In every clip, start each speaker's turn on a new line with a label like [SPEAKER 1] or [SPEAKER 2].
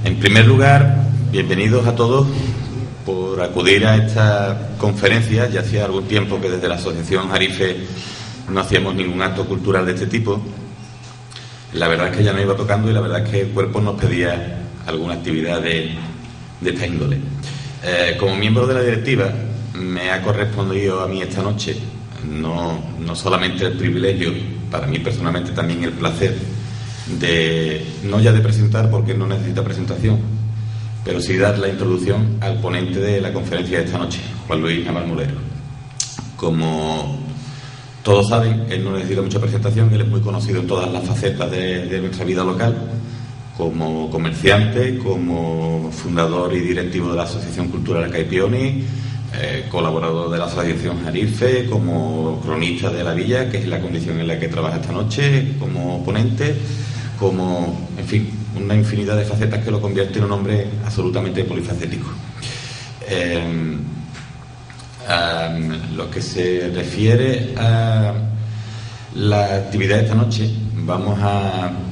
[SPEAKER 1] En primer lugar, bienvenidos a todos por acudir a esta conferencia. Ya hacía algún tiempo que desde la Asociación Jarife no hacíamos ningún acto cultural de este tipo. La verdad es que ya no iba tocando y la verdad es que el cuerpo nos pedía alguna actividad de esta índole. Como miembro de la directiva, me ha correspondido a mí esta noche no solamente el privilegio, para mí personalmente también el placer no ya de presentar, porque no necesita presentación, pero sí dar la introducción al ponente de la conferencia de esta noche, Juan Luis Navalmolero. Como todos saben, él no necesita mucha presentación, él es muy conocido en todas las facetas de nuestra vida local, como comerciante, como fundador y directivo de la Asociación Cultural Caipioni, colaborador de la Asociación Jarife, como cronista de la villa, que es la condición en la que trabaja esta noche, como ponente, como, en fin, una infinidad de facetas que lo convierte en un hombre absolutamente polifacético. Lo que se refiere a la actividad de esta noche,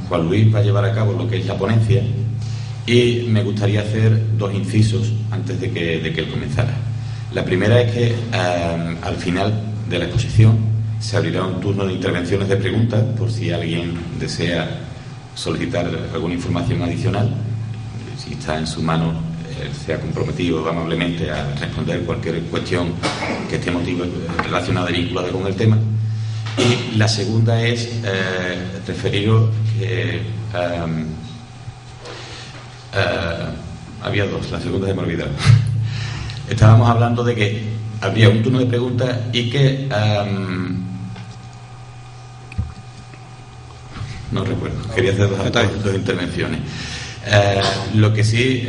[SPEAKER 1] Juan Luis va a llevar a cabo lo que es la ponencia y me gustaría hacer dos incisos antes de que él comenzara. La primera es que al final de la exposición se abrirá un turno de intervenciones de preguntas por si alguien desea solicitar alguna información adicional. Si está en su mano, se ha comprometido amablemente a responder cualquier cuestión que esté relacionada y vinculada con el tema. Y la segunda es referiros que había dos, la segunda se me ha olvidado. Estábamos hablando de que habría un turno de preguntas y que no recuerdo, quería hacer dos intervenciones. Lo que sí,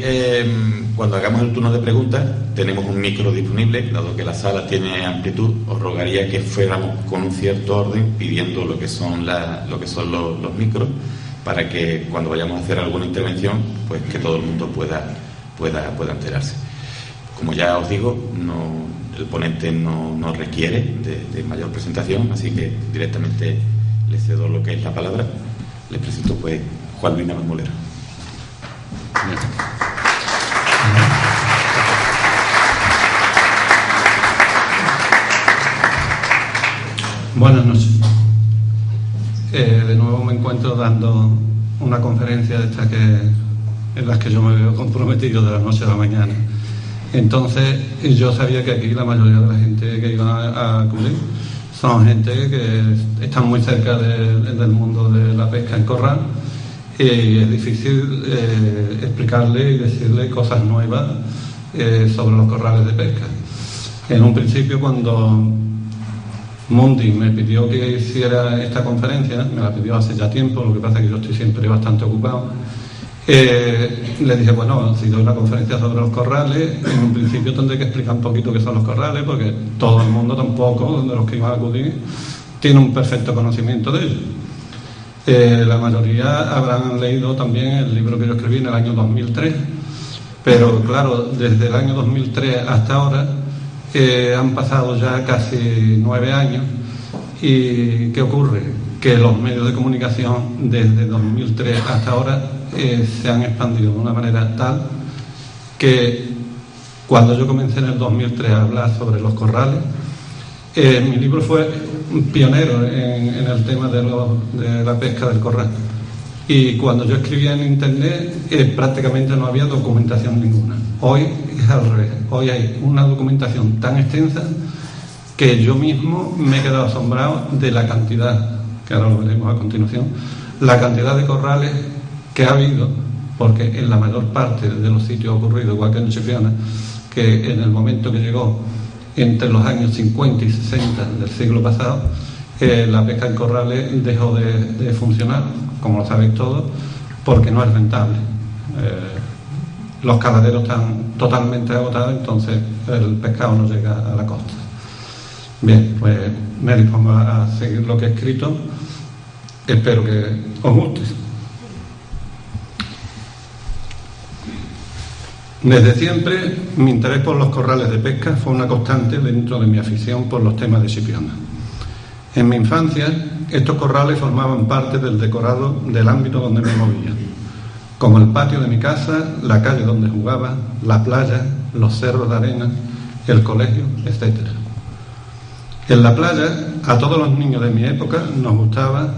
[SPEAKER 1] cuando hagamos el turno de preguntas, tenemos un micro disponible, dado que la sala tiene amplitud. Os rogaría que fuéramos con un cierto orden, pidiendo lo que son los micros, para que cuando vayamos a hacer alguna intervención, pues que todo el mundo pueda enterarse. Como ya os digo, el ponente no requiere de mayor presentación, así que directamente le cedo lo que es la palabra. Les presento pues Juan Luis Navalmolero.
[SPEAKER 2] Buenas noches. De nuevo me encuentro dando una conferencia de estas en las que yo me veo comprometido de la noche a la mañana. Entonces yo sabía que aquí la mayoría de la gente que iba a acudir son gente que están muy cerca del mundo de la pesca en corral, y es difícil explicarle y decirle cosas nuevas sobre los corrales de pesca. En un principio, cuando Mundi me pidió que hiciera esta conferencia, me la pidió hace ya tiempo, lo que pasa es que yo estoy siempre bastante ocupado, le dije, bueno, si doy una conferencia sobre los corrales, en un principio tendré que explicar un poquito qué son los corrales, porque todo el mundo tampoco, de los que iban a acudir, tiene un perfecto conocimiento de ellos. La mayoría habrán leído también el libro que yo escribí en el año 2003, pero claro, desde el año 2003 hasta ahora han pasado ya casi 9 años. ¿Y qué ocurre? Que los medios de comunicación desde 2003 hasta ahora se han expandido de una manera tal que cuando yo comencé en el 2003 a hablar sobre los corrales, mi libro fue pionero en el tema de la pesca del corral. Y cuando yo escribía en internet prácticamente no había documentación ninguna. Hoy es al revés. Hoy hay una documentación tan extensa que yo mismo me he quedado asombrado de la cantidad, que ahora lo veremos a continuación, la cantidad de corrales que ha habido, porque en la mayor parte de los sitios ocurrido, igual que en Chipiona, que en el momento que llegó entre los años 50 y 60 del siglo pasado, la pesca en corrales dejó de funcionar, como lo sabéis todos, porque no es rentable. Los caladeros están totalmente agotados, entonces el pescado no llega a la costa. Bien, pues me dispongo a seguir lo que he escrito. Espero que os guste. Desde siempre, mi interés por los corrales de pesca fue una constante dentro de mi afición por los temas de Chipiona. En mi infancia, estos corrales formaban parte del decorado del ámbito donde me movía. como el patio de mi casa, la calle donde jugaba, la playa, los cerros de arena, el colegio, etc. En la playa, a todos los niños de mi época nos gustaba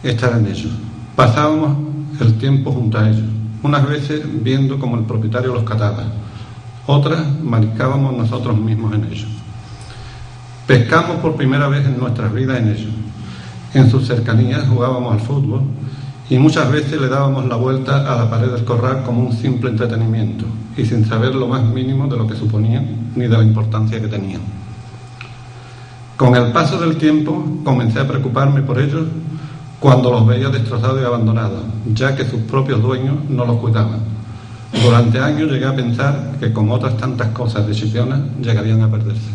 [SPEAKER 2] estar en ellos. Pasábamos el tiempo junto a ellos, unas veces viendo cómo el propietario los cataba, otras mariscábamos nosotros mismos en ellos. Pescamos por primera vez en nuestras vidas en ellos. En sus cercanías jugábamos al fútbol y muchas veces le dábamos la vuelta a la pared del corral como un simple entretenimiento y sin saber lo más mínimo de lo que suponían ni de la importancia que tenían. Con el paso del tiempo comencé a preocuparme por ellos cuando los veía destrozados y abandonados, ya que sus propios dueños no los cuidaban. Durante años llegué a pensar que, como otras tantas cosas de Chipiona, llegarían a perderse.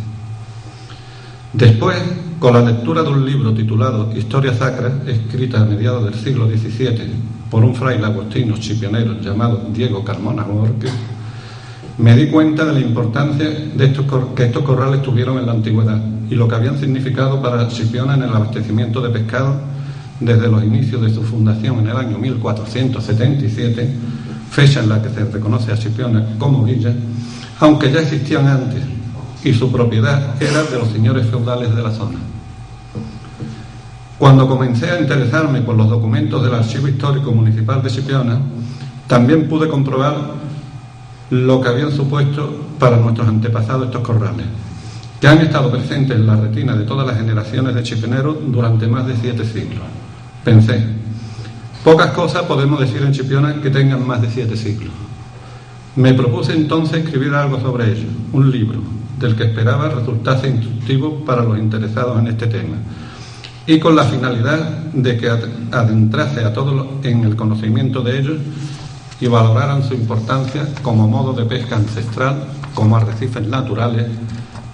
[SPEAKER 2] Después, con la lectura de un libro titulado Historia Sacra, escrita a mediados del siglo XVII por un fraile agustino chipionero llamado Diego Carmona Borges, me di cuenta de la importancia que estos corrales tuvieron en la antigüedad y lo que habían significado para Chipiona en el abastecimiento de pescado desde los inicios de su fundación en el año 1477, fecha en la que se reconoce a Chipiona como villa, aunque ya existían antes y su propiedad era de los señores feudales de la zona. Cuando comencé a interesarme por los documentos del Archivo Histórico Municipal de Chipiona, también pude comprobar lo que habían supuesto para nuestros antepasados estos corrales, que han estado presentes en la retina de todas las generaciones de chipioneros durante más de 7 siglos. Pensé, pocas cosas podemos decir en Chipiona que tengan más de 7 siglos. Me propuse entonces escribir algo sobre ello, un libro, del que esperaba resultase instructivo para los interesados en este tema, y con la finalidad de que adentrase a todos en el conocimiento de ellos y valoraran su importancia como modo de pesca ancestral, como arrecifes naturales,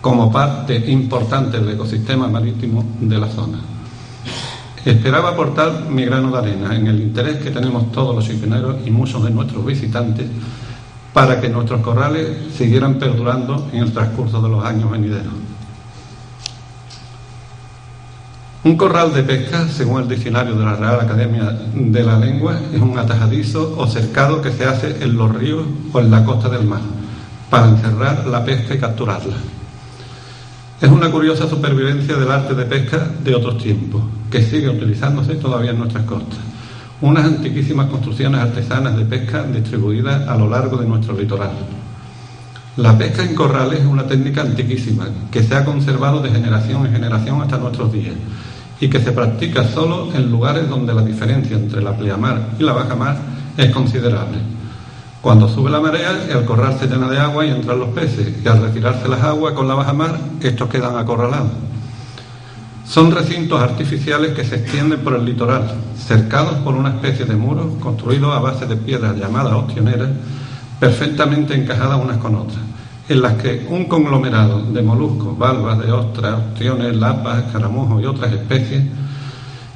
[SPEAKER 2] como parte importante del ecosistema marítimo de la zona. Esperaba aportar mi grano de arena en el interés que tenemos todos los chipioneros y muchos de nuestros visitantes para que nuestros corrales siguieran perdurando en el transcurso de los años venideros. Un corral de pesca, según el diccionario de la Real Academia de la Lengua, es un atajadizo o cercado que se hace en los ríos o en la costa del mar para encerrar la pesca y capturarla. Es una curiosa supervivencia del arte de pesca de otros tiempos, que sigue utilizándose todavía en nuestras costas. Unas antiquísimas construcciones artesanas de pesca distribuidas a lo largo de nuestro litoral. La pesca en corrales es una técnica antiquísima que se ha conservado de generación en generación hasta nuestros días y que se practica solo en lugares donde la diferencia entre la pleamar y la bajamar es considerable. Cuando sube la marea, el corral se llena de agua y entran los peces, y al retirarse las aguas con la bajamar, estos quedan acorralados. Son recintos artificiales que se extienden por el litoral, cercados por una especie de muros construidos a base de piedras llamadas ostioneras, perfectamente encajadas unas con otras, en las que un conglomerado de moluscos, valvas de ostras, ostiones, lapas, escaramujos y otras especies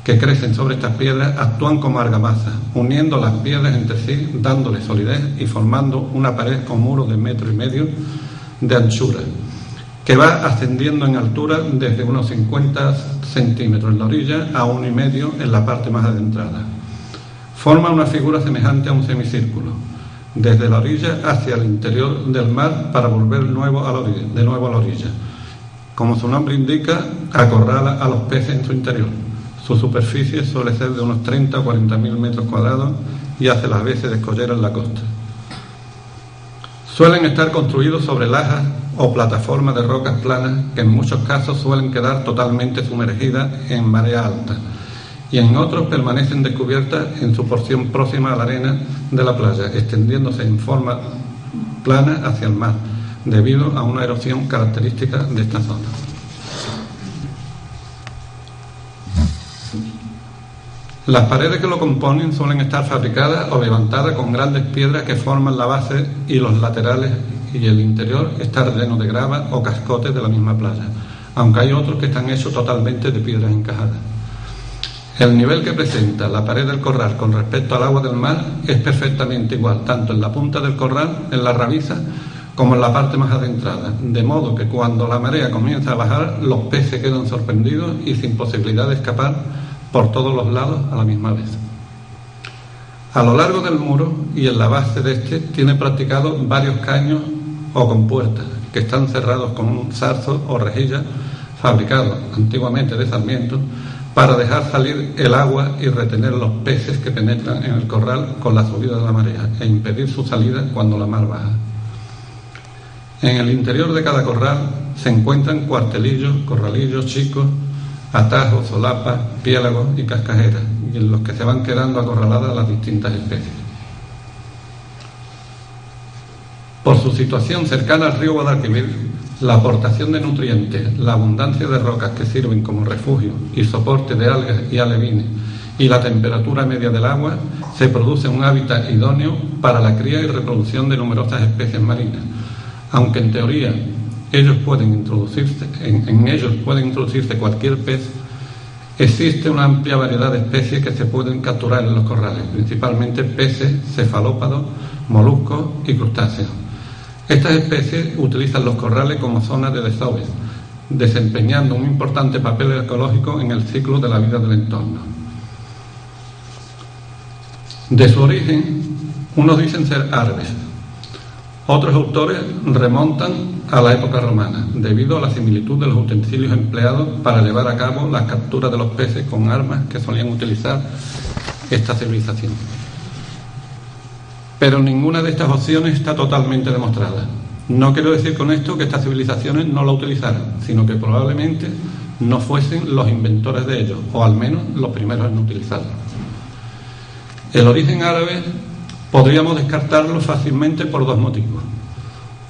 [SPEAKER 2] que crecen sobre estas piedras actúan como argamasa, uniendo las piedras entre sí, dándole solidez y formando una pared con muros de 1,5 metros de anchura, que va ascendiendo en altura desde unos 50 centímetros en la orilla a 1,5 en la parte más adentrada. Forma una figura semejante a un semicírculo, desde la orilla hacia el interior del mar para volver de nuevo a la orilla. Como su nombre indica, acorrala a los peces en su interior. Su superficie suele ser de unos 30 o 40.000 metros cuadrados y hace las veces de escollera en la costa. Suelen estar construidos sobre lajas o plataformas de rocas planas que en muchos casos suelen quedar totalmente sumergidas en marea alta y en otros permanecen descubiertas en su porción próxima a la arena de la playa, extendiéndose en forma plana hacia el mar, debido a una erosión característica de esta zona. Las paredes que lo componen suelen estar fabricadas o levantadas con grandes piedras que forman la base y los laterales, y el interior está lleno de grava o cascotes de la misma playa, aunque hay otros que están hechos totalmente de piedras encajadas. El nivel que presenta la pared del corral con respecto al agua del mar es perfectamente igual, tanto en la punta del corral, en la rabiza, como en la parte más adentrada, de modo que cuando la marea comienza a bajar, los peces quedan sorprendidos y sin posibilidad de escapar por todos los lados a la misma vez. A lo largo del muro y en la base de este tiene practicados varios caños o compuertas que están cerrados con un zarzo o rejilla fabricado antiguamente de sarmiento para dejar salir el agua y retener los peces que penetran en el corral con la subida de la marea e impedir su salida cuando la mar baja. En el interior de cada corral se encuentran cuartelillos, corralillos chicos, atajos, solapas, piélagos y cascajeras, y en los que se van quedando acorraladas las distintas especies. Por su situación cercana al río Guadalquivir, la aportación de nutrientes, la abundancia de rocas que sirven como refugio y soporte de algas y alevines, y la temperatura media del agua, se produce un hábitat idóneo para la cría y reproducción de numerosas especies marinas, aunque en teoría en ellos pueden introducirse cualquier pez. Existe una amplia variedad de especies que se pueden capturar en los corrales, principalmente peces, cefalópodos, moluscos y crustáceos. Estas especies utilizan los corrales como zonas de desoves, desempeñando un importante papel ecológico en el ciclo de la vida del entorno. De su origen, unos dicen ser árabes. Otros autores remontan a la época romana, debido a la similitud de los utensilios empleados para llevar a cabo las capturas de los peces con armas que solían utilizar esta civilización. Pero ninguna de estas opciones está totalmente demostrada. No quiero decir con esto que estas civilizaciones no la utilizaran, sino que probablemente no fuesen los inventores de ellos, o al menos los primeros en utilizarlo. El origen árabe podríamos descartarlo fácilmente por dos motivos.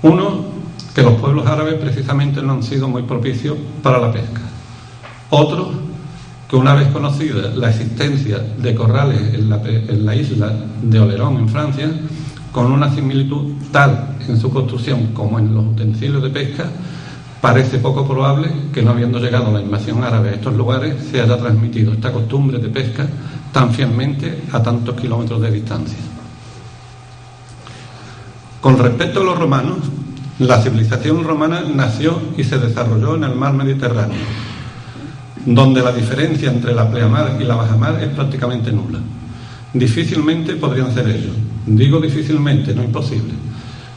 [SPEAKER 2] Uno, que los pueblos árabes precisamente no han sido muy propicios para la pesca. Otro, que una vez conocida la existencia de corrales en la isla de Oléron, en Francia, con una similitud tal en su construcción como en los utensilios de pesca, parece poco probable que, no habiendo llegado la invasión árabe a estos lugares, se haya transmitido esta costumbre de pesca tan fielmente a tantos kilómetros de distancia. Con respecto a los romanos, la civilización romana nació y se desarrolló en el mar Mediterráneo, donde la diferencia entre la pleamar y la bajamar es prácticamente nula. Difícilmente podrían ser ellos. Digo difícilmente, no imposible.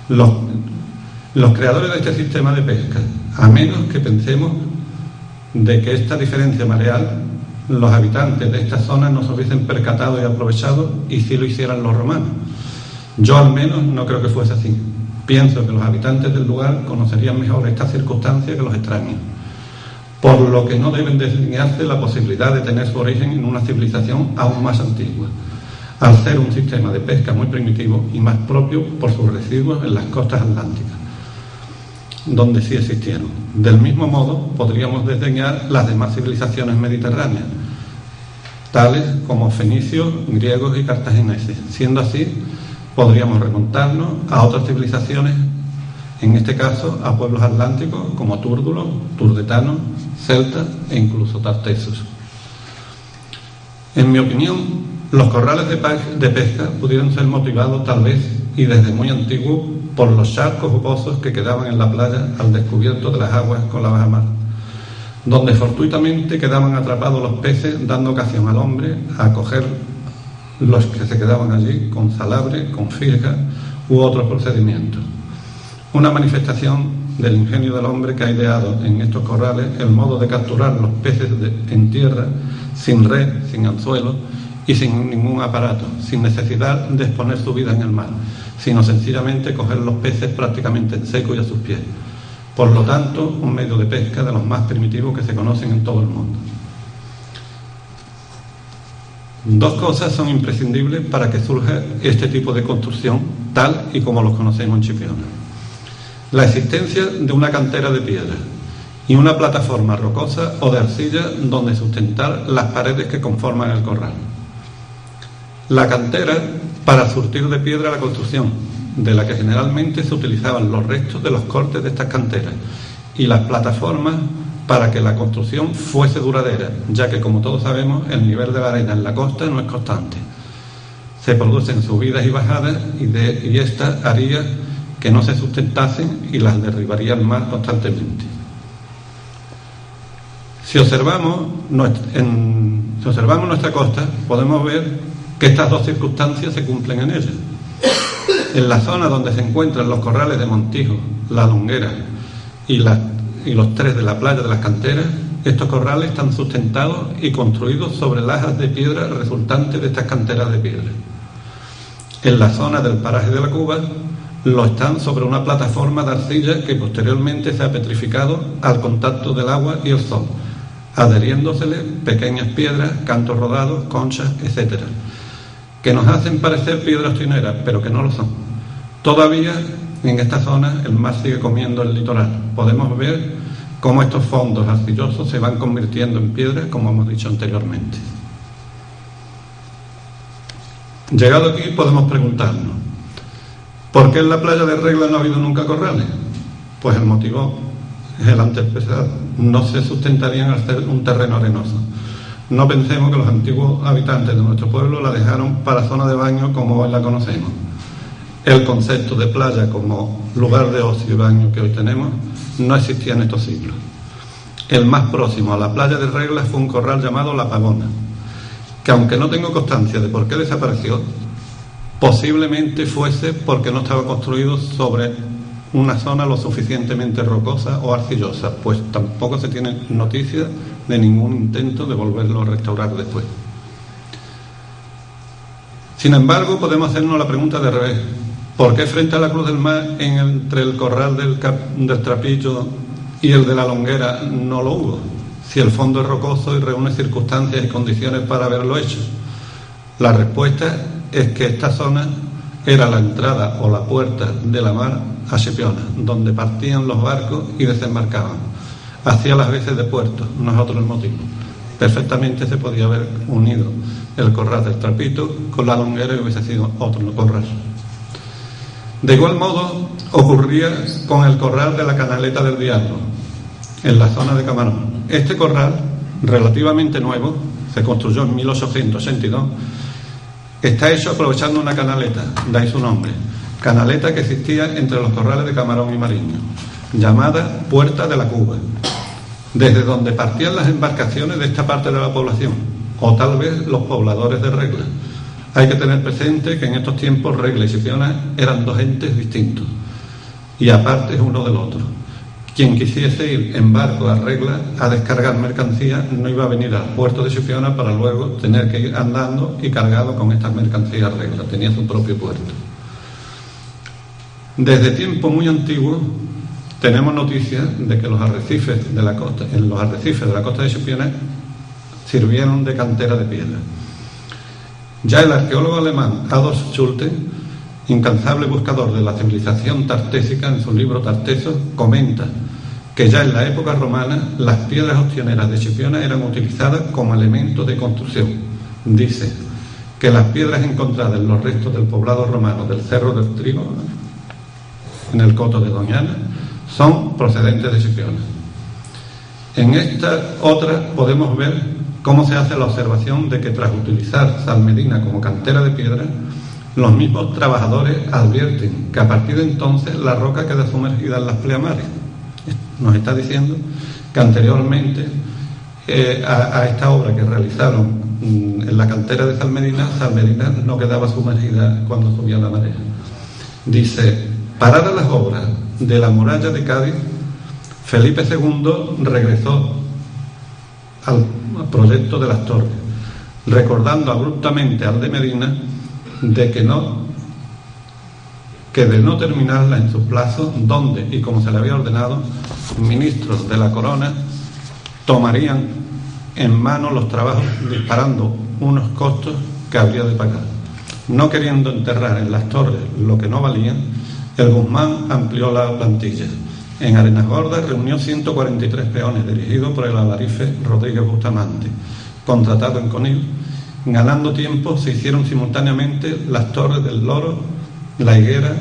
[SPEAKER 2] Los creadores de este sistema de pesca, a menos que pensemos de que esta diferencia mareal, los habitantes de esta zona no se hubiesen percatado y aprovechado, y si lo hicieran los romanos. Yo al menos no creo que fuese así. Pienso que los habitantes del lugar conocerían mejor esta circunstancia que los extraños, por lo que no deben desdeñarse la posibilidad de tener su origen en una civilización aún más antigua, al ser un sistema de pesca muy primitivo y más propio por sus residuos en las costas atlánticas, donde sí existieron. Del mismo modo, podríamos desdeñar las demás civilizaciones mediterráneas, tales como fenicios, griegos y cartagineses. Siendo así, podríamos remontarnos a otras civilizaciones, en este caso a pueblos atlánticos como túrdulos, turdetanos, celtas e incluso tartesos. En mi opinión, los corrales de pesca pudieron ser motivados tal vez, y desde muy antiguo, por los charcos o pozos que quedaban en la playa al descubierto de las aguas con la bajamar, donde fortuitamente quedaban atrapados los peces, dando ocasión al hombre a coger los que se quedaban allí con salabre, con firga u otros procedimientos. Una manifestación del ingenio del hombre que ha ideado en estos corrales el modo de capturar los peces en tierra, sin red, sin anzuelo y sin ningún aparato, sin necesidad de exponer su vida en el mar, sino sencillamente coger los peces prácticamente en seco y a sus pies. Por lo tanto, un medio de pesca de los más primitivos que se conocen en todo el mundo. Dos cosas son imprescindibles para que surja este tipo de construcción tal y como los conocemos en Chipiona: la existencia de una cantera de piedra y una plataforma rocosa o de arcilla donde sustentar las paredes que conforman el corral. La cantera para surtir de piedra la construcción, de la que generalmente se utilizaban los restos de los cortes de estas canteras, y las plataformas para que la construcción fuese duradera, ya que, como todos sabemos, el nivel de la arena en la costa no es constante. Se producen subidas y bajadas y esta haría que no se sustentasen y las derribaría el mar constantemente. Si observamos nuestra costa, podemos ver que estas dos circunstancias se cumplen en ella. En la zona donde se encuentran los corrales de Montijo, La Longuera y los tres de la playa de las Canteras, estos corrales están sustentados y construidos sobre lajas de piedra resultantes de estas canteras de piedra. En la zona del paraje de la Cuba lo están sobre una plataforma de arcilla que posteriormente se ha petrificado al contacto del agua y el sol, adheriéndosele pequeñas piedras, cantos rodados, conchas, etc., que nos hacen parecer piedras tioneras, pero que no lo son. Todavía en esta zona el mar sigue comiendo el litoral. Podemos ver cómo estos fondos arcillosos se van convirtiendo en piedras, como hemos dicho anteriormente. Llegado aquí podemos preguntarnos, ¿por qué en la playa de Regla no ha habido nunca corrales? Pues el motivo es el antes expresado. No se sustentarían al ser un terreno arenoso. No pensemos que los antiguos habitantes de nuestro pueblo la dejaron para zona de baño como hoy la conocemos. El concepto de playa como lugar de ocio y baño que hoy tenemos no existía en estos siglos. El más próximo a la playa de Regla fue un corral llamado La Pavona, que aunque no tengo constancia de por qué desapareció, posiblemente fuese porque no estaba construido sobre una zona lo suficientemente rocosa o arcillosa, pues tampoco se tiene noticia de ningún intento de volverlo a restaurar después. Sin embargo, podemos hacernos la pregunta de revés: ¿por qué frente a la Cruz del Mar, entre el corral del Trapillo y el de La Longuera, no lo hubo, si el fondo es rocoso y reúne circunstancias y condiciones para haberlo hecho? La respuesta es que esta zona era la entrada o la puerta de la mar a Chipiona, donde partían los barcos y desembarcaban. Hacía las veces de puerto, no es otro el motivo. Perfectamente se podía haber unido el corral del Trapito con La Longuera y hubiese sido otro corral. De igual modo ocurría con el corral de la Canaleta del Diablo, en la zona de Camarón. Este corral, relativamente nuevo, se construyó en 1882, está hecho aprovechando una canaleta, de ahí su nombre, canaleta que existía entre los corrales de Camarón y Mariño, llamada Puerta de la Cuba, desde donde partían las embarcaciones de esta parte de la población, o tal vez los pobladores de Regla. Hay que tener presente que en estos tiempos Regla y Chipiona eran dos entes distintos y apartes uno del otro. Quien quisiese ir en barco a Regla a descargar mercancías no iba a venir al puerto de Chipiona para luego tener que ir andando y cargado con estas mercancías a Regla. Tenía su propio puerto. Desde tiempos muy antiguos tenemos noticias de que los arrecifes de la costa de Chipiona sirvieron de cantera de piedra. Ya el arqueólogo alemán Adolf Schulte, incansable buscador de la civilización tartésica, en su libro Tartesos, comenta que ya en la época romana las piedras ostioneras de Chipiona eran utilizadas como elementos de construcción. Dice que las piedras encontradas en los restos del poblado romano del Cerro del Trigo, en el coto de Doñana, son procedentes de Chipiona. En esta otra podemos ver cómo se hace la observación de que tras utilizar Salmedina como cantera de piedra, los mismos trabajadores advierten que a partir de entonces la roca queda sumergida en las pleamares. Nos está diciendo que anteriormente a esta obra que realizaron en la cantera de Salmedina no quedaba sumergida cuando subía la marea. Dice: paradas las obras de la muralla de Cádiz, Felipe II regresó al proyecto de las torres, recordando abruptamente al de Medina que de no terminarla en su plazo, donde y como se le había ordenado, ministros de la corona tomarían en mano los trabajos disparando unos costos que habría de pagar. No queriendo enterrar en las torres lo que no valían, el Guzmán amplió la plantilla. En Arenas Gordas reunió 143 peones dirigidos por el alarife Rodríguez Bustamante, contratado en Conil. Ganando tiempo se hicieron simultáneamente las torres del Loro, La Higuera,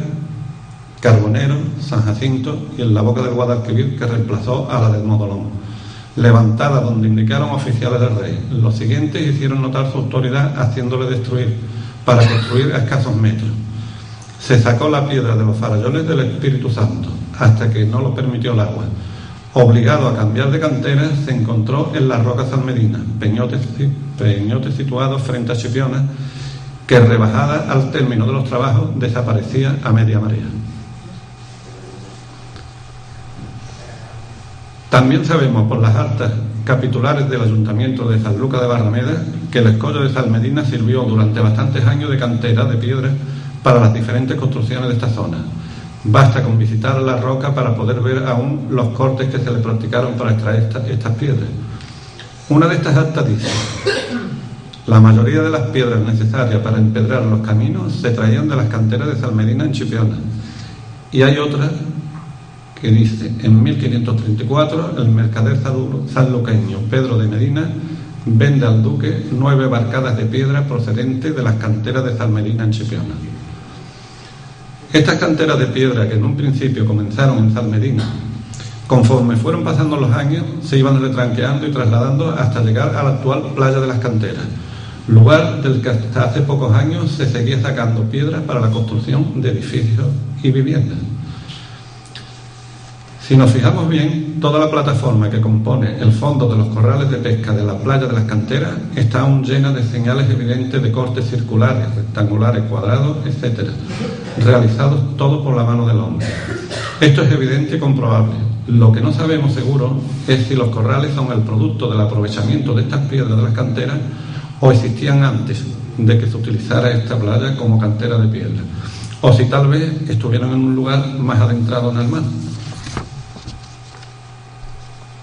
[SPEAKER 2] Carbonero, San Jacinto y en la Boca del Guadalquivir, que reemplazó a la del Modolón, levantada donde indicaron oficiales del rey. Los siguientes hicieron notar su autoridad haciéndole destruir para construir a escasos metros. Se sacó la piedra de los farallones del Espíritu Santo hasta que no lo permitió el agua. Obligado a cambiar de cantera, se encontró en la roca Salmedina, peñotes situados frente a Chipiona, que rebajada al término de los trabajos desaparecía a media marea. También sabemos por las actas capitulares del Ayuntamiento de Sanlúcar de Barrameda que el escollo de Salmedina sirvió durante bastantes años de cantera de piedra para las diferentes construcciones de esta zona. Basta con visitar la roca para poder ver aún los cortes que se le practicaron para extraer estas piedras. Una de estas actas dice: la mayoría de las piedras necesarias para empedrar los caminos se traían de las canteras de Salmedina en Chipiona. Y hay otra que dice: en 1534 el mercader sanluqueño Pedro de Medina vende al duque 9 barcadas de piedra procedentes de las canteras de Salmedina en Chipiona. Estas canteras de piedra, que en un principio comenzaron en Salmedina, conforme fueron pasando los años se iban retranqueando y trasladando hasta llegar a la actual playa de las Canteras, lugar del que hasta hace pocos años se seguía sacando piedras para la construcción de edificios y viviendas. Si nos fijamos bien, toda la plataforma que compone el fondo de los corrales de pesca de la playa de las Canteras está aún llena de señales evidentes de cortes circulares, rectangulares, cuadrados, etc., realizados todos por la mano del hombre. Esto es evidente y comprobable. Lo que no sabemos seguro es si los corrales son el producto del aprovechamiento de estas piedras de las canteras o existían antes de que se utilizara esta playa como cantera de piedra, o si tal vez estuvieran en un lugar más adentrado en el mar.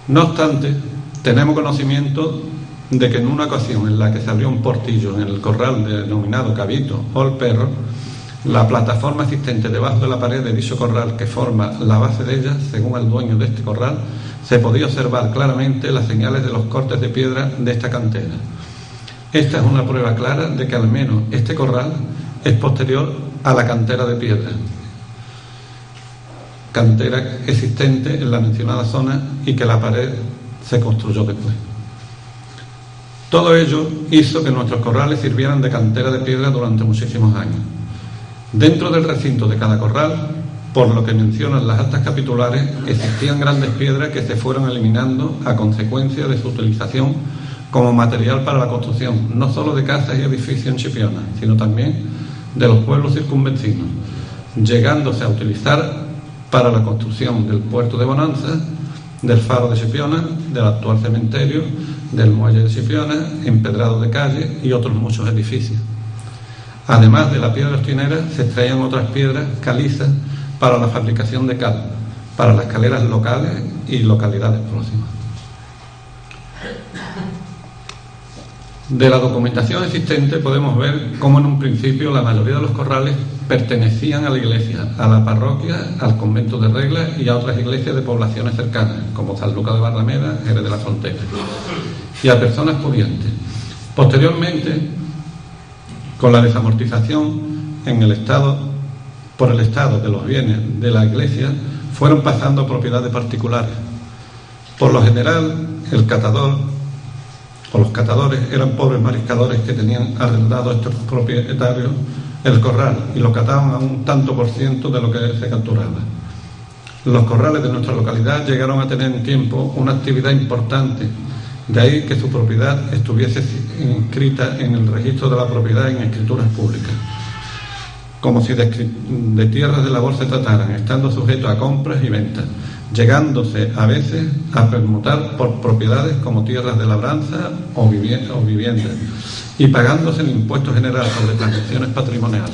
[SPEAKER 2] No obstante, tenemos conocimiento de que en una ocasión en la que se abrió un portillo en el corral denominado Cabito o el Perro, la plataforma existente debajo de la pared de dicho corral, que forma la base de ella, según el dueño de este corral, se podía observar claramente las señales de los cortes de piedra de esta cantera. Esta es una prueba clara de que al menos este corral es posterior a la cantera de piedra, cantera existente en la mencionada zona y que la pared se construyó después. Todo ello hizo que nuestros corrales sirvieran de cantera de piedra durante muchísimos años. Dentro del recinto de cada corral, por lo que mencionan las actas capitulares, existían grandes piedras que se fueron eliminando a consecuencia de su utilización como material para la construcción, no solo de casas y edificios en Chipiona, sino también de los pueblos circunvecinos, llegándose a utilizar para la construcción del puerto de Bonanza, del faro de Chipiona, del actual cementerio, del muelle de Chipiona, empedrado de calle y otros muchos edificios. Además de la piedra ostinera, se extraían otras piedras calizas para la fabricación de cal, para las caleras locales y localidades próximas. De la documentación existente podemos ver cómo en un principio la mayoría de los corrales pertenecían a la iglesia, a la parroquia, al convento de Regla y a otras iglesias de poblaciones cercanas, como Sanlúcar de Barrameda, Jerez de la Frontera, y a personas pudientes. Posteriormente, con la desamortización por el Estado de los bienes de la iglesia, fueron pasando a propiedades particulares. Por lo general, el catador o los catadores eran pobres mariscadores que tenían arrendado a estos propietarios el corral y lo cataban a un tanto por ciento de lo que se capturaba. Los corrales de nuestra localidad llegaron a tener en tiempo una actividad importante, de ahí que su propiedad estuviese inscrita en el registro de la propiedad en escrituras públicas, como si de tierras de labor se trataran, estando sujetos a compras y ventas, llegándose a veces a permutar por propiedades como tierras de labranza o viviendas, y pagándose el impuesto general sobre transmisiones patrimoniales.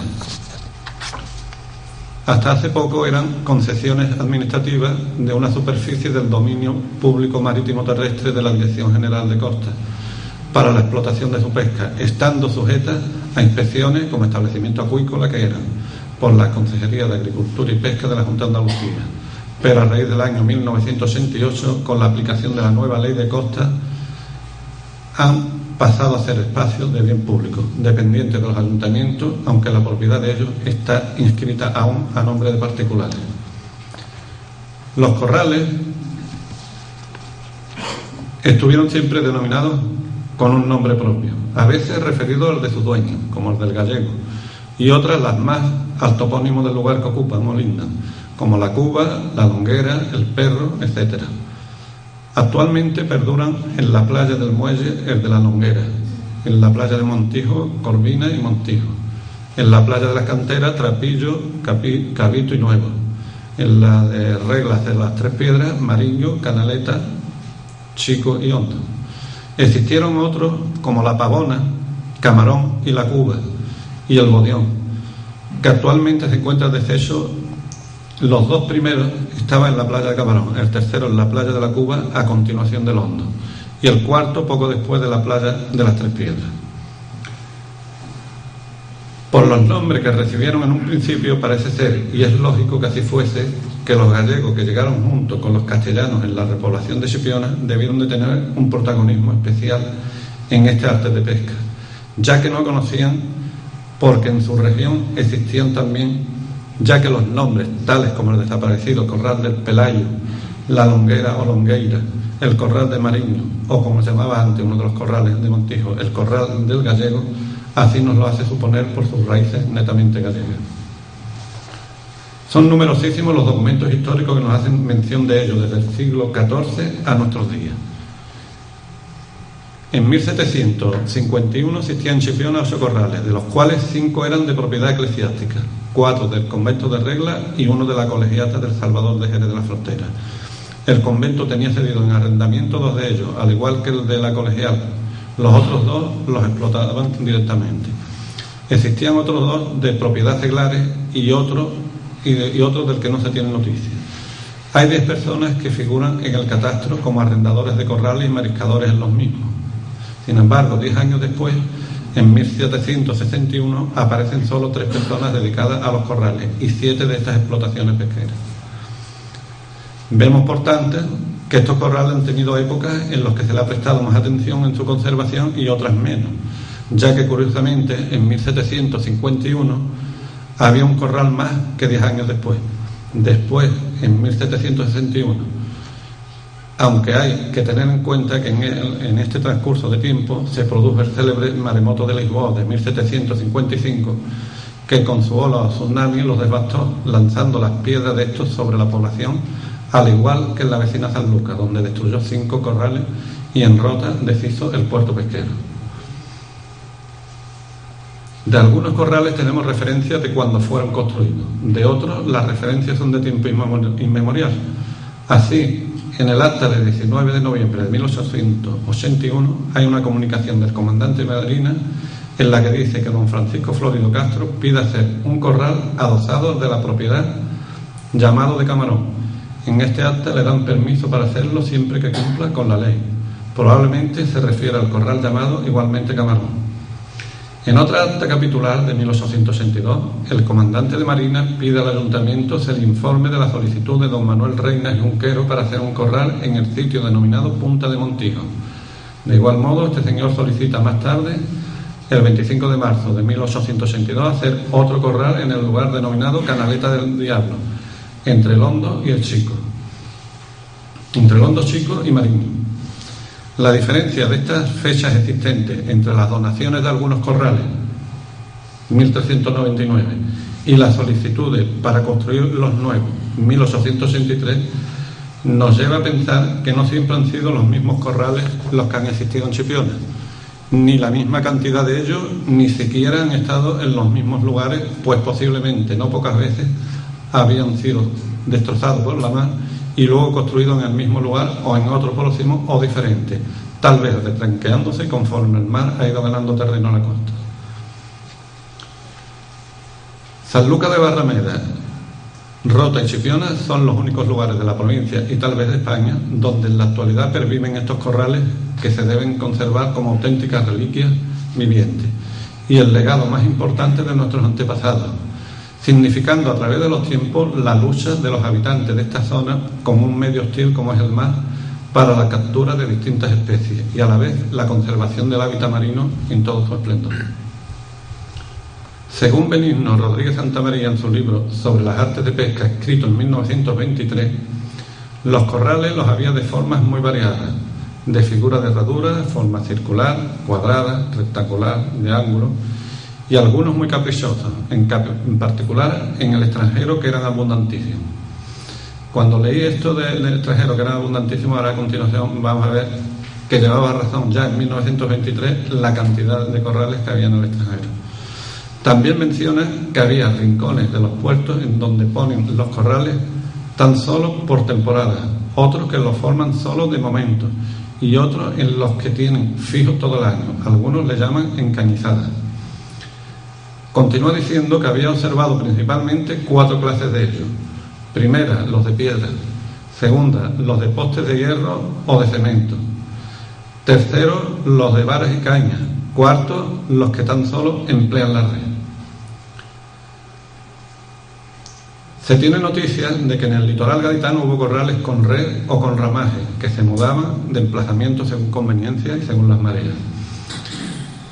[SPEAKER 2] Hasta hace poco eran concesiones administrativas de una superficie del dominio público marítimo terrestre de la Dirección General de Costas para la explotación de su pesca, estando sujetas a inspecciones como establecimiento acuícola que eran por la Consejería de Agricultura y Pesca de la Junta de Andalucía. Pero a raíz del año 1988, con la aplicación de la nueva Ley de Costas, han pasado a ser espacios de bien público, dependientes de los ayuntamientos, aunque la propiedad de ellos está inscrita aún a nombre de particulares. Los corrales estuvieron siempre denominados con un nombre propio, a veces referido al de su dueño, como el del Gallego, y otras las más al topónimo del lugar que ocupan o lindan, como la Cuba, la Longuera, el Perro, etc. Actualmente perduran en la playa del Muelle el de la Longuera, en la playa de Montijo, Corvina y Montijo. En la playa de las Canteras, Trapillo, Cabito y Nuevo. En la de Reglas de las Tres Piedras, Mariño, Canaleta, Chico y Hondo. Existieron otros como La Pavona, Camarón y La Cuba y el Bodión, que actualmente se encuentran deshecho. Los dos primeros estaban en la playa de Camarón, el tercero en la playa de La Cuba, a continuación del Hondo, y el cuarto poco después de la playa de las Tres Piedras. Por los nombres que recibieron en un principio, parece ser, y es lógico que así fuese, que los gallegos que llegaron junto con los castellanos en la repoblación de Chipiona debieron de tener un protagonismo especial en este arte de pesca, ya que no conocían, porque en su región existían también, ya que los nombres tales como el desaparecido Corral del Pelayo, la Longuera o Longueira, el Corral de Mariño, o como se llamaba antes uno de los corrales de Montijo, el Corral del Gallego, así nos lo hace suponer por sus raíces netamente gallegas. Son numerosísimos los documentos históricos que nos hacen mención de ello desde el siglo XIV a nuestros días. En 1751 existían en Chipiona 8 corrales, de los cuales 5 eran de propiedad eclesiástica, 4 del convento de Regla y 1 de la colegiata del Salvador de Jerez de la Frontera. El convento tenía cedido en arrendamiento 2 de ellos, al igual que el de la colegiata. Los otros 2 los explotaban directamente. Existían otros 2 de propiedad seglares y otros del que no se tiene noticia. Hay 10 personas que figuran en el catastro como arrendadores de corrales y mariscadores en los mismos. Sin embargo, 10 años después, en 1761, aparecen solo 3 personas dedicadas a los corrales y 7 de estas explotaciones pesqueras. Vemos, por tanto, que estos corrales han tenido épocas en las que se le ha prestado más atención en su conservación y otras menos, ya que curiosamente en 1751 había un corral más que 10 años después. Después, en 1761, aunque hay que tener en cuenta que en este transcurso de tiempo se produjo el célebre maremoto de Lisboa de 1755, que con su ola o tsunami los devastó, lanzando las piedras de estos sobre la población, al igual que en la vecina San Lucas, donde destruyó 5 corrales y en Rota deshizo el puerto pesquero. De algunos corrales tenemos referencias de cuando fueron construidos, de otros las referencias son de tiempo inmemorial. Así, en el acta del 19 de noviembre de 1881 hay una comunicación del comandante de Marina en la que dice que don Francisco Florido Castro pide hacer un corral adosado de la propiedad llamado de Camarón. En este acta le dan permiso para hacerlo siempre que cumpla con la ley. Probablemente se refiere al corral llamado igualmente Camarón. En otra acta capitular de 1882, el comandante de Marina pide al ayuntamiento se le informe de la solicitud de don Manuel Reina Junquero para hacer un corral en el sitio denominado Punta de Montijo. De igual modo, este señor solicita más tarde, el 25 de marzo de 1882, hacer otro corral en el lugar denominado Canaleta del Diablo, entre el Hondo y el Chico, entre el Hondo Chico y Mariño. La diferencia de estas fechas existentes entre las donaciones de algunos corrales, 1399, y las solicitudes para construir los nuevos, 1863, nos lleva a pensar que no siempre han sido los mismos corrales los que han existido en Chipiona, ni la misma cantidad de ellos, ni siquiera han estado en los mismos lugares, pues posiblemente no pocas veces habían sido destrozados por la mar y luego construidos en el mismo lugar o en otro próximo o diferente, tal vez retranqueándose conforme el mar ha ido ganando terreno a la costa. Sanlúcar de Barrameda, Rota y Chipiona son los únicos lugares de la provincia y tal vez de España donde en la actualidad perviven estos corrales que se deben conservar como auténticas reliquias vivientes y el legado más importante de nuestros antepasados, significando a través de los tiempos la lucha de los habitantes de esta zona con un medio hostil como es el mar para la captura de distintas especies y a la vez la conservación del hábitat marino en todo su esplendor. Según Benigno Rodríguez Santamaría en su libro sobre las artes de pesca, escrito en 1923, los corrales los había de formas muy variadas, de figuras de herradura, forma circular, cuadrada, rectangular, de ángulo, y algunos muy caprichosos, en particular en el extranjero, que eran abundantísimos. Cuando leí esto del extranjero, que eran abundantísimos, ahora a continuación vamos a ver que llevaba razón ya en 1923 la cantidad de corrales que había en el extranjero. También menciona que había rincones de los puertos en donde ponen los corrales tan solo por temporada, otros que los forman solo de momento y otros en los que tienen fijos todo el año. Algunos le llaman encañizadas. Continúa diciendo que había observado principalmente 4 clases de ellos. Primera, los de piedra. Segunda, los de postes de hierro o de cemento. Tercero, los de varas y cañas. Cuarto, los que tan solo emplean la red. Se tiene noticia de que en el litoral gaditano hubo corrales con red o con ramaje, que se mudaban de emplazamiento según conveniencia y según las mareas.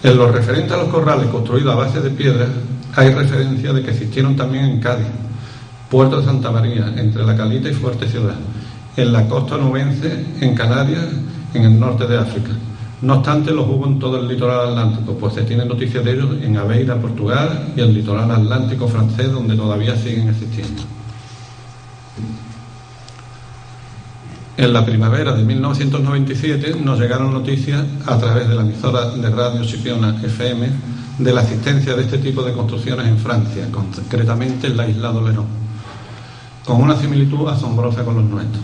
[SPEAKER 2] En lo referente a los corrales construidos a base de piedra, hay referencia de que existieron también en Cádiz, Puerto de Santa María, entre La Calita y Fuerte Ciudad, en la costa onubense, en Canarias, en el norte de África. No obstante, los hubo en todo el litoral atlántico, pues se tiene noticia de ellos en Aveira, Portugal, y el litoral atlántico francés, donde todavía siguen existiendo. En la primavera de 1997 nos llegaron noticias a través de la emisora de radio Chipiona FM de la existencia de este tipo de construcciones en Francia, concretamente en la isla d'Oléron, con una similitud asombrosa con los nuestros.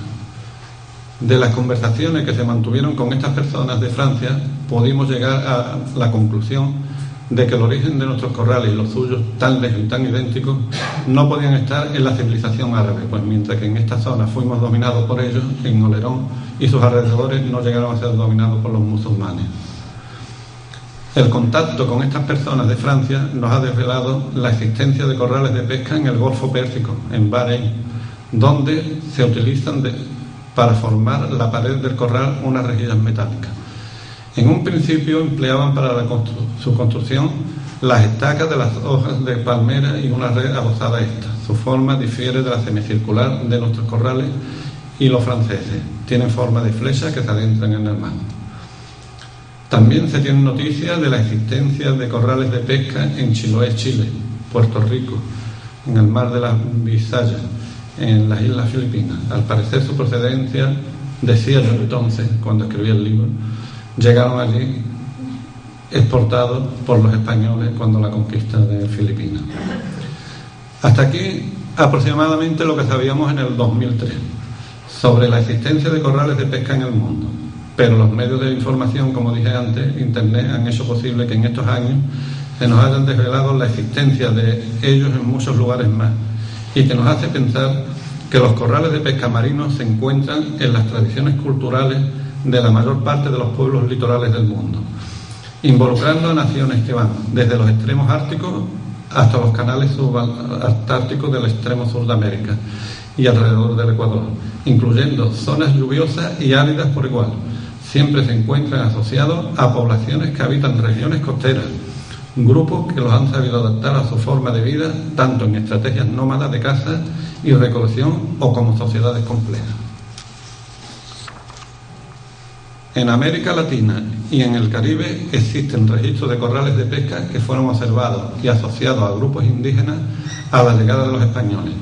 [SPEAKER 2] De las conversaciones que se mantuvieron con estas personas de Francia, pudimos llegar a la conclusión de que el origen de nuestros corrales y los suyos, tan lejos y tan idénticos, no podían estar en la civilización árabe, pues mientras que en esta zona fuimos dominados por ellos, en Oléron y sus alrededores no llegaron a ser dominados por los musulmanes. El contacto con estas personas de Francia nos ha desvelado la existencia de corrales de pesca en el Golfo Pérsico, en Bahrein, donde se utilizan para formar la pared del corral unas rejillas metálicas. En un principio empleaban para su construcción las estacas de las hojas de palmera y una red adosada a esta. Su forma difiere de la semicircular de nuestros corrales y los franceses. Tienen forma de flecha que se adentran en el mar. También se tiene noticia de la existencia de corrales de pesca en Chiloé, Chile, Puerto Rico, en el mar de las Bisayas, en las islas Filipinas. Al parecer su procedencia, decía yo entonces, cuando escribí el libro, llegaron allí exportados por los españoles cuando la conquista de Filipinas. Hasta aquí aproximadamente lo que sabíamos en el 2003 sobre la existencia de corrales de pesca en el mundo. Pero los medios de información, como dije antes, Internet, han hecho posible que en estos años se nos hayan desvelado la existencia de ellos en muchos lugares más, y que nos hace pensar que los corrales de pesca marinos se encuentran en las tradiciones culturales de la mayor parte de los pueblos litorales del mundo, involucrando a naciones que van desde los extremos árticos hasta los canales subantárticos del extremo sur de América y alrededor del Ecuador, incluyendo zonas lluviosas y áridas por igual. Siempre se encuentran asociados a poblaciones que habitan regiones costeras, grupos que los han sabido adaptar a su forma de vida, tanto en estrategias nómadas de caza y recolección o como sociedades complejas. En América Latina y en el Caribe existen registros de corrales de pesca que fueron observados y asociados a grupos indígenas a la llegada de los españoles,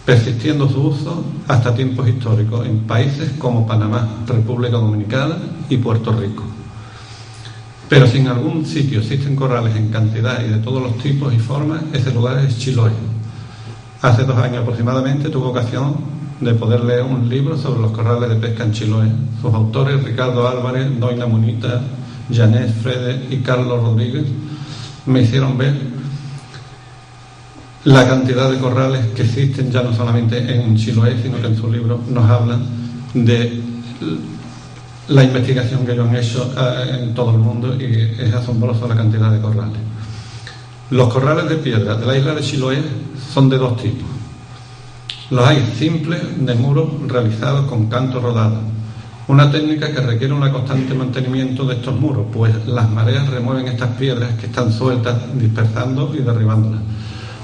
[SPEAKER 2] persistiendo su uso hasta tiempos históricos en países como Panamá, República Dominicana y Puerto Rico. Pero si en algún sitio existen corrales en cantidad y de todos los tipos y formas, ese lugar es Chiloé. Hace 2 años aproximadamente tuve ocasión de poder leer un libro sobre los corrales de pesca en Chiloé. Sus autores, Ricardo Álvarez, Doina Munita, Janés Frede y Carlos Rodríguez, me hicieron ver la cantidad de corrales que existen ya no solamente en Chiloé, sino que en su libro nos hablan de la investigación que ellos han hecho en todo el mundo, y es asombrosa la cantidad de corrales. Los corrales de piedra de la isla de Chiloé son de 2 tipos. Los hay simples, de muros realizados con canto rodado, una técnica que requiere un constante mantenimiento de estos muros, pues las mareas remueven estas piedras que están sueltas, dispersando y derribándolas.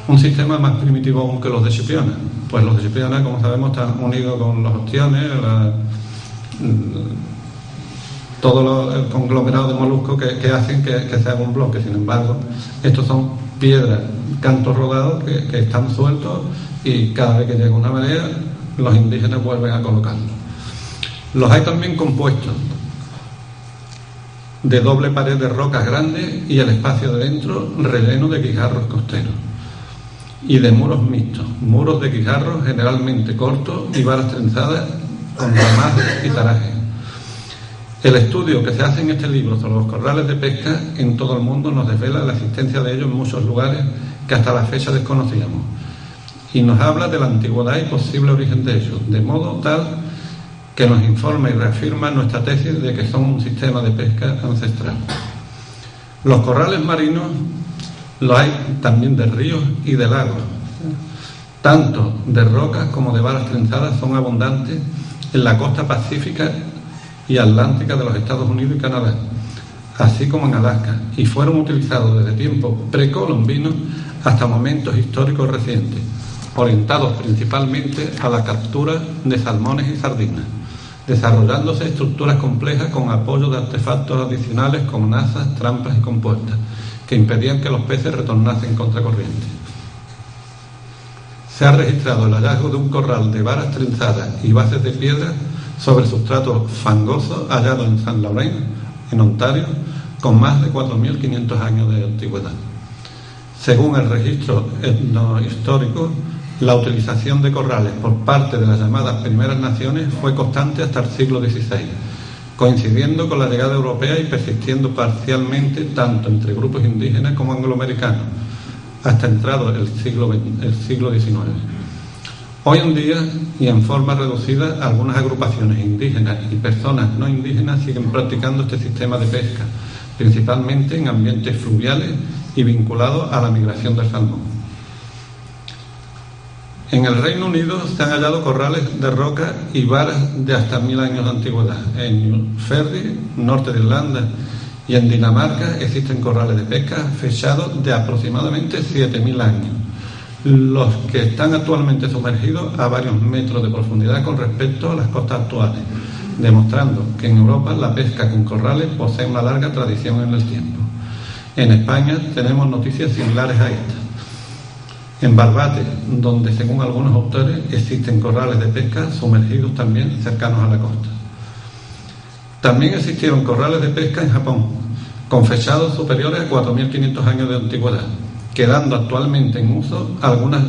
[SPEAKER 2] Un sistema más primitivo aún que los de Chipiona, pues los de Chipiona, como sabemos, están unidos con los ostiones, todo el conglomerado de moluscos que hacen que se haga un bloque. Sin embargo, estos son piedras, cantos rodados que están sueltos, y cada vez que llega una marea, los indígenas vuelven a colocarlos. Los hay también compuestos, de doble pared de rocas grandes y el espacio de dentro relleno de guijarros costeros, y de muros mixtos, muros de guijarros generalmente cortos y varas trenzadas con ramajes y tarajes. El estudio que se hace en este libro sobre los corrales de pesca en todo el mundo nos desvela la existencia de ellos en muchos lugares que hasta la fecha desconocíamos, y nos habla de la antigüedad y posible origen de ellos, de modo tal que nos informa y reafirma nuestra tesis de que son un sistema de pesca ancestral. Los corrales marinos los hay también de ríos y de lagos. Tanto de rocas como de varas trenzadas son abundantes en la costa pacífica y atlántica de los Estados Unidos y Canadá, así como en Alaska, y fueron utilizados desde tiempos precolombinos hasta momentos históricos recientes, orientados principalmente a la captura de salmones y sardinas, desarrollándose estructuras complejas con apoyo de artefactos adicionales como nazas, trampas y compuertas, que impedían que los peces retornasen contracorriente. Se ha registrado el hallazgo de un corral de varas trenzadas y bases de piedra sobre sustrato fangoso hallado en Saint Laurent, en Ontario, con más de 4.500 años de antigüedad. Según el registro etnohistórico, la utilización de corrales por parte de las llamadas primeras naciones fue constante hasta el siglo XVI, coincidiendo con la llegada europea y persistiendo parcialmente tanto entre grupos indígenas como angloamericanos, hasta entrado el siglo XIX. Hoy en día, y en forma reducida, algunas agrupaciones indígenas y personas no indígenas siguen practicando este sistema de pesca, principalmente en ambientes fluviales y vinculados a la migración del salmón. En el Reino Unido se han hallado corrales de roca y varas de hasta 1000 años de antigüedad. En New Ferry, norte de Irlanda, y en Dinamarca existen corrales de pesca fechados de aproximadamente 7000 años, los que están actualmente sumergidos a varios metros de profundidad con respecto a las costas actuales, demostrando que en Europa la pesca con corrales posee una larga tradición en el tiempo. En España tenemos noticias similares a estas. En Barbate, donde según algunos autores existen corrales de pesca sumergidos también cercanos a la costa. También existieron corrales de pesca en Japón, con fechados superiores a 4.500 años de antigüedad, quedando actualmente en uso algunas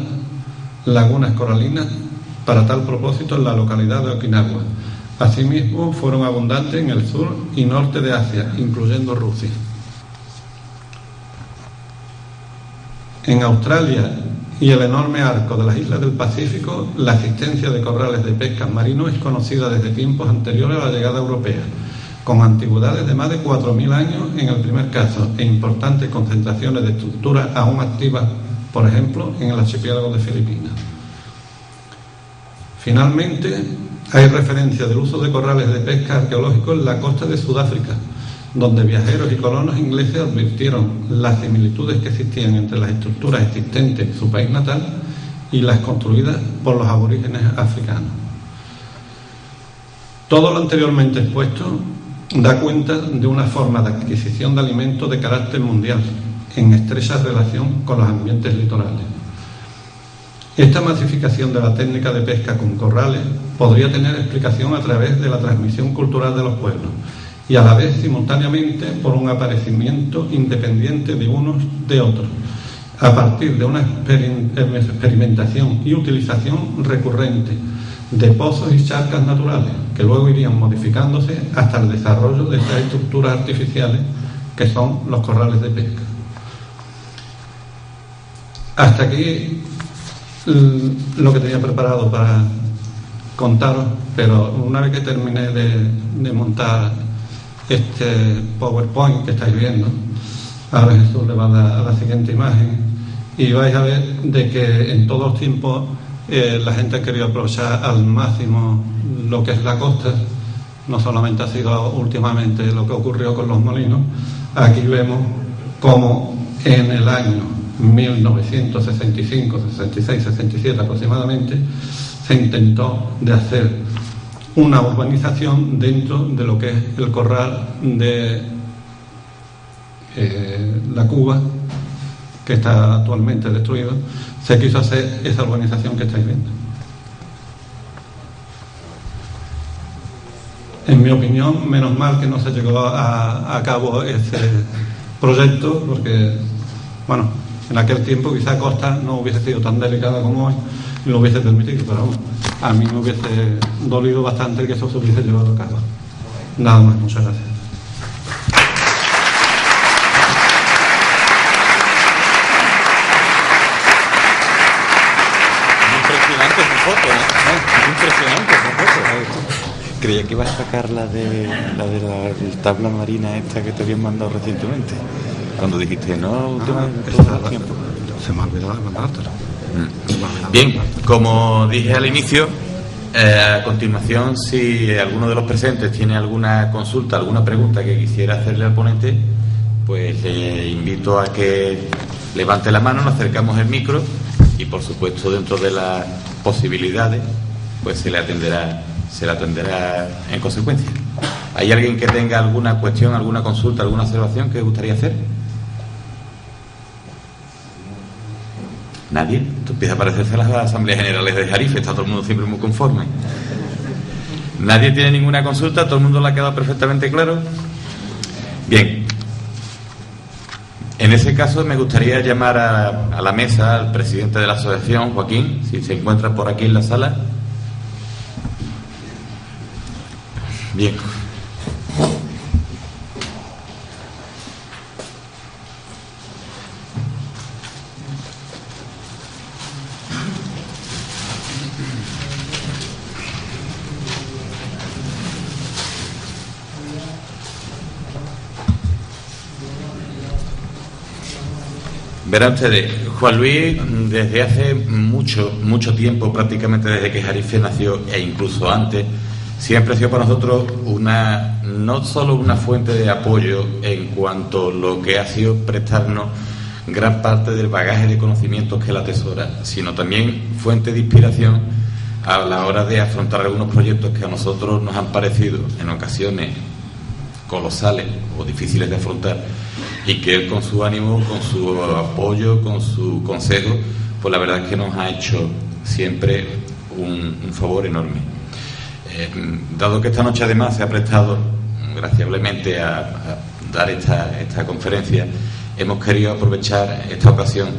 [SPEAKER 2] lagunas coralinas para tal propósito en la localidad de Okinawa. Asimismo, fueron abundantes en el sur y norte de Asia, incluyendo Rusia. En Australia y el enorme arco de las islas del Pacífico, la existencia de corrales de pesca marinos es conocida desde tiempos anteriores a la llegada europea, con antigüedades de más de 4.000 años en el primer caso e importantes concentraciones de estructuras aún activas, por ejemplo, en el archipiélago de Filipinas. Finalmente, hay referencia del uso de corrales de pesca arqueológicos en la costa de Sudáfrica, donde viajeros y colonos ingleses advirtieron las similitudes que existían entre las estructuras existentes en su país natal y las construidas por los aborígenes africanos. Todo lo anteriormente expuesto da cuenta de una forma de adquisición de alimentos de carácter mundial, en estrecha relación con los ambientes litorales. Esta masificación de la técnica de pesca con corrales podría tener explicación a través de la transmisión cultural de los pueblos, y a la vez simultáneamente por un aparecimiento independiente de unos de otros, a partir de una experimentación y utilización recurrente de pozos y charcas naturales, que luego irían modificándose hasta el desarrollo de estas estructuras artificiales que son los corrales de pesca. Hasta aquí lo que tenía preparado para contaros, pero una vez que terminé de montar este PowerPoint que estáis viendo, ahora Jesús le va a dar a la siguiente imagen y vais a ver de que en todos los tiempos la gente ha querido aprovechar al máximo lo que es la costa. No solamente ha sido últimamente lo que ocurrió con los molinos. Aquí vemos cómo en el año 1965, 66, 67 aproximadamente se intentó de hacer una urbanización dentro de lo que es el corral de la Cuba, que está actualmente destruido. Se quiso hacer esa urbanización que estáis viendo. En mi opinión, menos mal que no se llegó a cabo ese proyecto, porque, bueno, en aquel tiempo quizá Costa no hubiese sido tan delicada como hoy y lo hubiese permitido, pero vamos, a mí me hubiese dolido bastante que eso se hubiese llevado a cabo. Nada más, muchas gracias.
[SPEAKER 1] Impresionante esa foto, ¿eh? Impresionante esa foto.
[SPEAKER 3] Creía que ibas a sacar la de la tabla marina esta que te habían mandado recientemente. Cuando dijiste, no, todo el tiempo.
[SPEAKER 2] Se me ha olvidado de mandártelo.
[SPEAKER 1] Bien, como dije al inicio, a continuación, si alguno de los presentes tiene alguna consulta, alguna pregunta que quisiera hacerle al ponente, pues le invito a que levante la mano, nos acercamos el micro y, por supuesto, dentro de las posibilidades, pues se le atenderá en consecuencia. ¿Hay alguien que tenga alguna cuestión, alguna consulta, alguna observación que gustaría hacer? ¿Nadie? Esto empieza a parecerse a las asambleas generales de Jarife, está todo el mundo siempre muy conforme. ¿Nadie tiene ninguna consulta? ¿Todo el mundo le ha quedado perfectamente claro? Bien. En ese caso me gustaría llamar a la mesa al presidente de la asociación, Joaquín, si se encuentra por aquí en la sala. Bien. Verán ustedes, Juan Luis, desde hace mucho tiempo, prácticamente desde que Jarife nació e incluso antes, siempre ha sido para nosotros no solo una fuente de apoyo en cuanto a lo que ha sido prestarnos gran parte del bagaje de conocimientos que la atesora, sino también fuente de inspiración a la hora de afrontar algunos proyectos que a nosotros nos han parecido en ocasiones colosales o difíciles de afrontar, y que él, con su ánimo, con su apoyo, con su consejo, pues la verdad es que nos ha hecho siempre un favor enorme. Dado que esta noche además se ha prestado graciablemente a dar esta conferencia, hemos querido aprovechar esta ocasión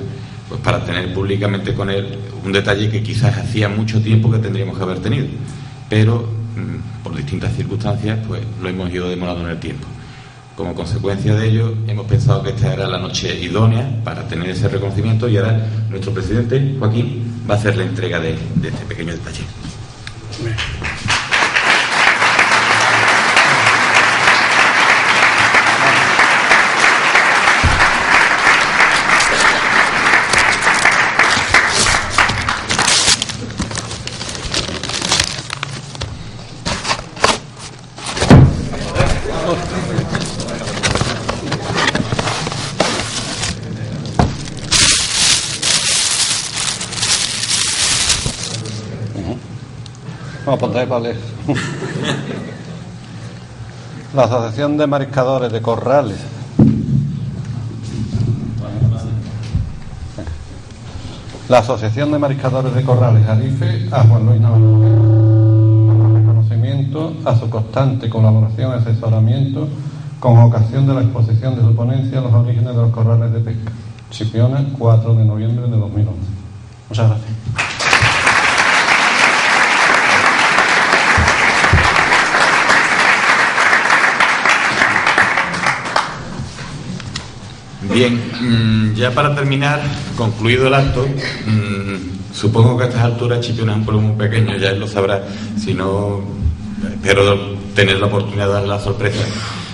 [SPEAKER 1] pues para tener públicamente con él un detalle que quizás hacía mucho tiempo que tendríamos que haber tenido, pero por distintas circunstancias pues lo hemos ido demorando en el tiempo. Como consecuencia de ello, hemos pensado que esta era la noche idónea para tener ese reconocimiento, y ahora nuestro presidente, Joaquín, va a hacer la entrega de este pequeño detalle.
[SPEAKER 2] No, pondré vale. La Asociación de Mariscadores de Corrales. La Asociación de Mariscadores de Corrales Jarife a Juan Luis Navarro, como reconocimiento a su constante colaboración y asesoramiento con ocasión de la exposición de su ponencia Los orígenes de los corrales de pesca, Chipiona, 4 de noviembre de 2011. Muchas gracias.
[SPEAKER 1] Bien, ya para terminar, concluido el acto, supongo que a estas alturas Chipiona es un pueblo muy pequeño, ya él lo sabrá, si no, espero tener la oportunidad de dar la sorpresa.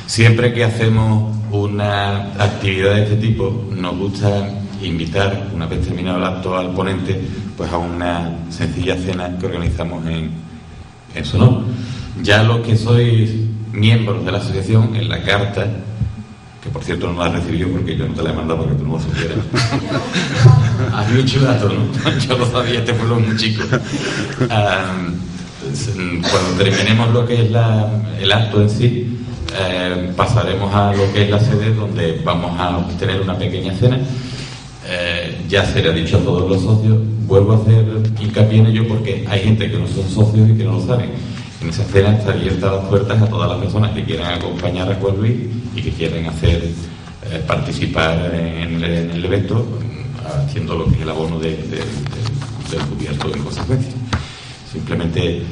[SPEAKER 1] Siempre que hacemos una actividad de este tipo, nos gusta invitar, una vez terminado el acto, al ponente pues a una sencilla cena que organizamos en su honor. Ya los que sois miembros de la asociación, en la carta, que por cierto no la has recibido porque yo no te la he mandado para que tú no lo supieras. Has un chulato, ¿no? Yo lo sabía, este pueblo es muy chico. Cuando terminemos lo que es el acto en sí, pasaremos a lo que es la sede, donde vamos a tener una pequeña cena. Ya se le ha dicho a todos los socios, vuelvo a hacer hincapié en ello porque hay gente que no son socios y que no lo saben. En esa cena está abierta las puertas a todas las personas que quieran acompañar a Juan Luis y que quieran hacer participar en el evento, haciendo lo que es el abono del cubierto en consecuencia. Simplemente,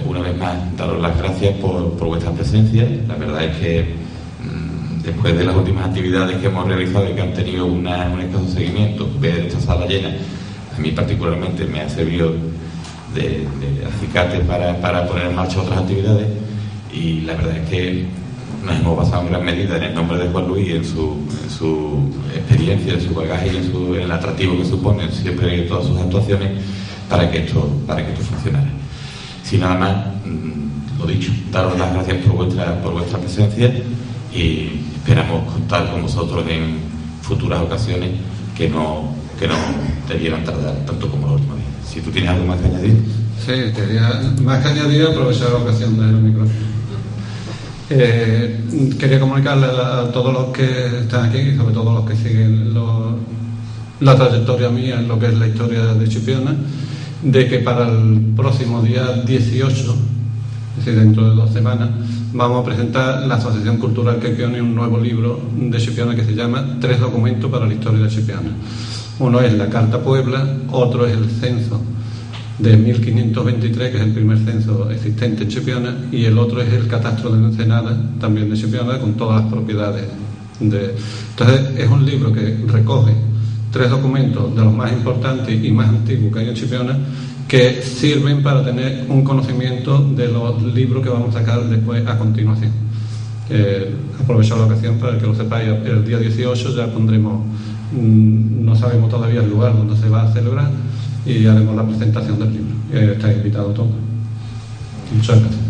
[SPEAKER 1] una vez más, daros las gracias por vuestra presencia. La verdad es que después de las últimas actividades que hemos realizado y que han tenido un escaso seguimiento, ver esta sala llena, a mí particularmente me ha servido de acicate para poner en marcha otras actividades, y la verdad es que nos hemos basado en gran medida en el nombre de Juan Luis, en su experiencia, en su bagaje y en el atractivo que suponen siempre todas sus actuaciones para que esto funcionara. Sin nada más, lo dicho, daros las gracias por vuestra presencia y esperamos contar con vosotros en futuras ocasiones que no debieran tardar tanto como la última vez. Si tú tienes algo más que añadir.
[SPEAKER 2] Sí, quería más que añadir, aprovechar la ocasión del micrófono. Quería comunicarle a todos los que están aquí, y sobre todo los que siguen la trayectoria mía en lo que es la historia de Chipiona, de que para el próximo día 18, es decir, dentro de 2 semanas, vamos a presentar la Asociación Cultural Quequione un nuevo libro de Chipiona que se llama 3 documentos para la historia de Chipiona. Uno es la Carta Puebla, otro es el censo de 1523, que es el primer censo existente en Chipiona, y el otro es el catastro de Ensenada, también de Chipiona, con todas las propiedades. Entonces, es un libro que recoge 3 documentos de los más importantes y más antiguos que hay en Chipiona, que sirven para tener un conocimiento de los libros que vamos a sacar después a continuación. Aprovecho la ocasión para que lo sepáis. El día 18 ya pondremos, no sabemos todavía el lugar donde se va a celebrar, y haremos la presentación del libro. Estáis invitados todos. Muchas gracias.